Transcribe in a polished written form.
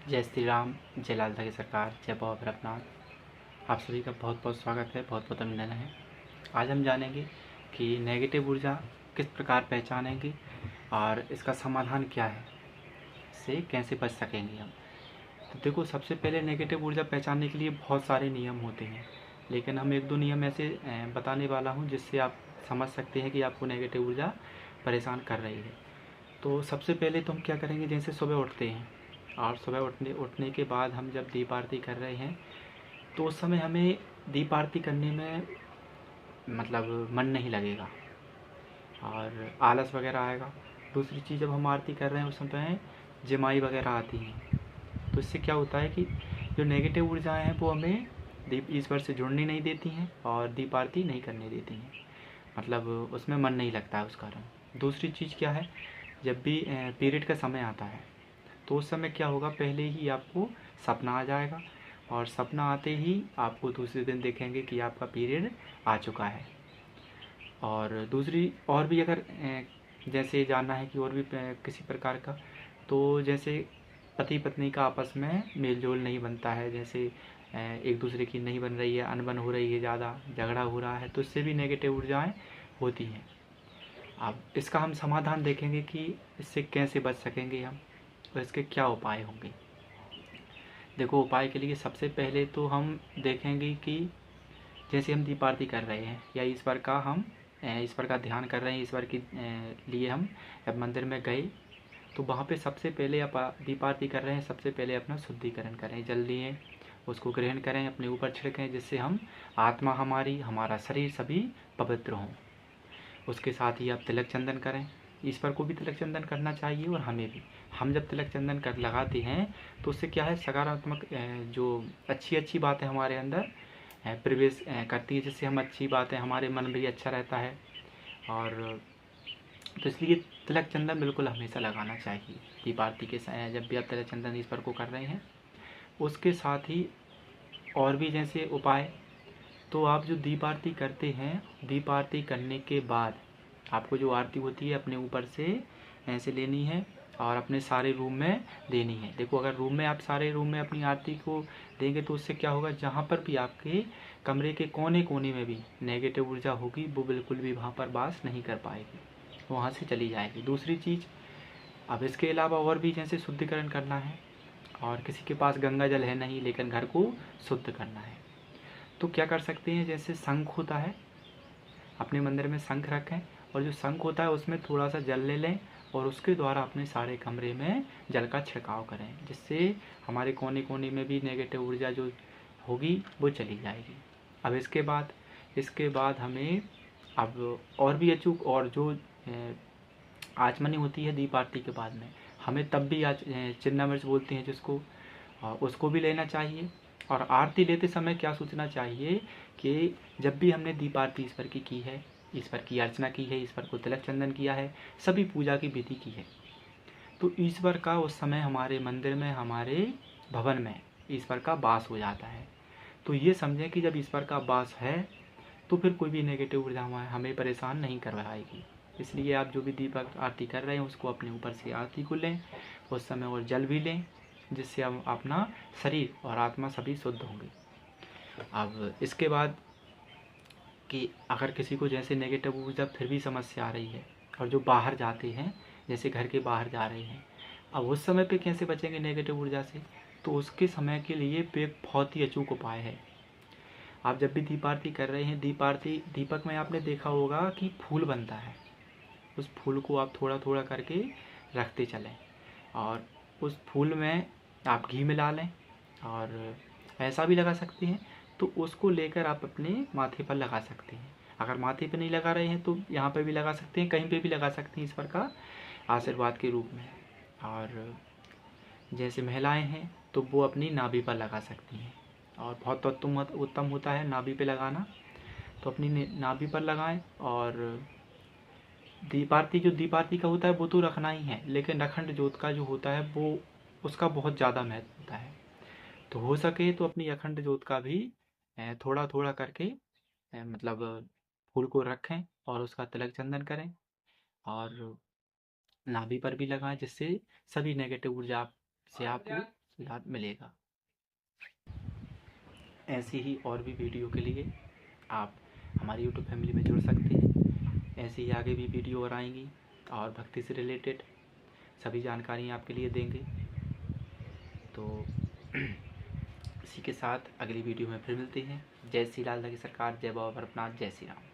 जय श्री राम, जय लाल की सरकार, जय बाबा भैरवनाथ। आप सभी का बहुत बहुत स्वागत है, बहुत बहुत अभिनंदन है। आज हम जानेंगे कि नेगेटिव ऊर्जा किस प्रकार पहचानेंगे और इसका समाधान क्या है, इससे कैसे बच सकेंगे हम। तो देखो, सबसे पहले नेगेटिव ऊर्जा पहचानने के लिए बहुत सारे नियम होते हैं, लेकिन हम एक दो नियम ऐसे बताने वाला हूँ जिससे आप समझ सकते हैं कि आपको नेगेटिव ऊर्जा परेशान कर रही है। तो सबसे पहले तो हम क्या करेंगे, जैसे सुबह उठते हैं और सुबह उठने के बाद हम जब दीप आरती कर रहे हैं तो उस समय हमें दीप आरती करने में मन नहीं लगेगा और आलस वगैरह आएगा। दूसरी चीज़, जब हम आरती कर रहे हैं उस समय जमाई वगैरह आती हैं, तो इससे क्या होता है कि जो नेगेटिव ऊर्जाएं हैं वो हमें दीप ईश्वर से जुड़ने नहीं देती हैं और दीप आरती नहीं करने देती हैं, उसमें मन नहीं लगता है उस कारण। दूसरी चीज़ क्या है, जब भी पीरियड का समय आता है तो उस समय क्या होगा, पहले ही आपको सपना आ जाएगा और सपना आते ही आपको दूसरे दिन देखेंगे कि आपका पीरियड आ चुका है। और दूसरी और भी अगर जैसे जानना है कि और भी किसी प्रकार का, तो जैसे पति पत्नी का आपस में मेल जोल नहीं बनता है, जैसे एक दूसरे की नहीं बन रही है, अनबन हो रही है, ज़्यादा झगड़ा हो रहा है, तो इससे भी नेगेटिव ऊर्जाएं होती हैं। अब इसका हम समाधान देखेंगे कि इससे कैसे बच सकेंगे हम, तो इसके क्या उपाय होंगे। देखो, उपाय के लिए सबसे पहले तो हम देखेंगे कि जैसे हम दीप आरती कर रहे हैं या ईश्वर का ध्यान कर रहे हैं, ईश्वर के लिए हम जब मंदिर में गए तो वहाँ पे सबसे पहले आप दीप आरती कर रहे हैं, सबसे पहले अपना शुद्धिकरण करें, जल लिए उसको ग्रहण करें, अपने ऊपर छिड़कें, जिससे हम आत्मा हमारा शरीर सभी पवित्र हों। उसके साथ ही आप तिलक चंदन करें, ईश्वर को भी तिलक चंदन करना चाहिए और हमें भी। हम जब तिलक चंदन कर लगाते हैं तो उससे क्या है, सकारात्मक जो अच्छी अच्छी बातें हमारे अंदर प्रवेश करती है, जिससे हम अच्छी बातें, हमारे मन भी अच्छा रहता है। और तो इसलिए तिलक चंदन बिल्कुल हमेशा लगाना चाहिए दीप आरती के समय, जब भी आप तिलक चंदन ईश्वर को कर रहे हैं। उसके साथ ही और भी जैसे उपाय, तो आप जो दीप आरती करते हैं, दीप आरती करने के बाद आपको जो आरती होती है अपने ऊपर से ऐसे लेनी है और अपने सारे रूम में देनी है। देखो, अगर सारे रूम में अपनी आरती को देंगे तो उससे क्या होगा, जहाँ पर भी आपके कमरे के कोने कोने में भी नेगेटिव ऊर्जा होगी वो बिल्कुल भी वहाँ पर वास नहीं कर पाएगी, वहाँ से चली जाएगी। दूसरी चीज़, अब इसके अलावा और भी जैसे शुद्धिकरण करना है और किसी के पास गंगा जल है नहीं लेकिन घर को शुद्ध करना है, तो क्या कर सकते हैं, जैसे शंख होता है, अपने मंदिर में शंख रखें और जो शंख होता है उसमें थोड़ा सा जल ले लें और उसके द्वारा अपने सारे कमरे में जल का छिड़काव करें, जिससे हमारे कोने कोने में भी नेगेटिव ऊर्जा जो होगी वो चली जाएगी। अब इसके बाद हमें अब और भी अचूक, और जो आचमनी होती है दीप आरती के बाद में, हमें तब भी चिन्ना मिर्च बोलते हैं जिसको, उसको भी लेना चाहिए। और आरती लेते समय क्या सोचना चाहिए कि जब भी हमने दीप आरती ईश्वर की है, ईश्वर की अर्चना की है, ईश्वर को तिलक चंदन किया है, सभी पूजा की विधि की है, तो ईश्वर का उस समय हमारे मंदिर में, हमारे भवन में ईश्वर का वास हो जाता है। तो ये समझें कि जब ईश्वर का वास है तो फिर कोई भी नेगेटिव ऊर्जा हमें परेशान नहीं कर पाएगी। इसलिए आप जो भी दीपक आरती कर रहे हैं उसको अपने ऊपर से आरती को लें उस समय, और जल भी लें, जिससे हम अपना शरीर और आत्मा सभी शुद्ध होंगे। अब इसके बाद कि अगर किसी को जैसे नेगेटिव ऊर्जा फिर भी समस्या आ रही है और जो बाहर जाते हैं, जैसे घर के बाहर जा रहे हैं, अब उस समय पे कैसे बचेंगे नेगेटिव ऊर्जा से, तो उसके समय के लिए एक बहुत ही अचूक उपाय है। आप जब भी दीप आरती कर रहे हैं, दीपक में आपने देखा होगा कि फूल बनता है, उस फूल को आप थोड़ा थोड़ा करके रखते चलें और उस फूल में आप घी मिला लें, और ऐसा भी लगा सकते हैं, तो उसको लेकर आप अपने माथे पर लगा सकते हैं। अगर माथे पर नहीं लगा रहे हैं तो यहाँ पर भी लगा सकते हैं, कहीं पे भी लगा सकते हैं ईश्वर का आशीर्वाद के रूप में। और जैसे महिलाएं हैं तो वो अपनी नाभि पर लगा सकती हैं, और बहुत उत्तम होता है नाभि पे लगाना, तो अपनी नाभि पर लगाएं। और दीप आरती का होता है वो तो रखना ही है, लेकिन अखंड ज्योत का जो होता है वो, उसका बहुत ज़्यादा महत्व होता है। तो हो सके तो अपनी अखंड ज्योत का भी थोड़ा थोड़ा करके फूल को रखें और उसका तिलक चंदन करें और नाभि पर भी लगाएं, जिससे सभी नेगेटिव ऊर्जा से आप लाभ मिलेगा। ऐसी ही और भी वीडियो के लिए आप हमारी यूट्यूब फैमिली में जुड़ सकते हैं। ऐसे ही आगे भी वीडियो और आएंगी और भक्ति से रिलेटेड सभी जानकारी आपके लिए देंगे। तो इसी के साथ अगली वीडियो में फिर मिलते हैं। जय श्री लाल की सरकार, जय बाबा भरतनाथ, जय श्री राम।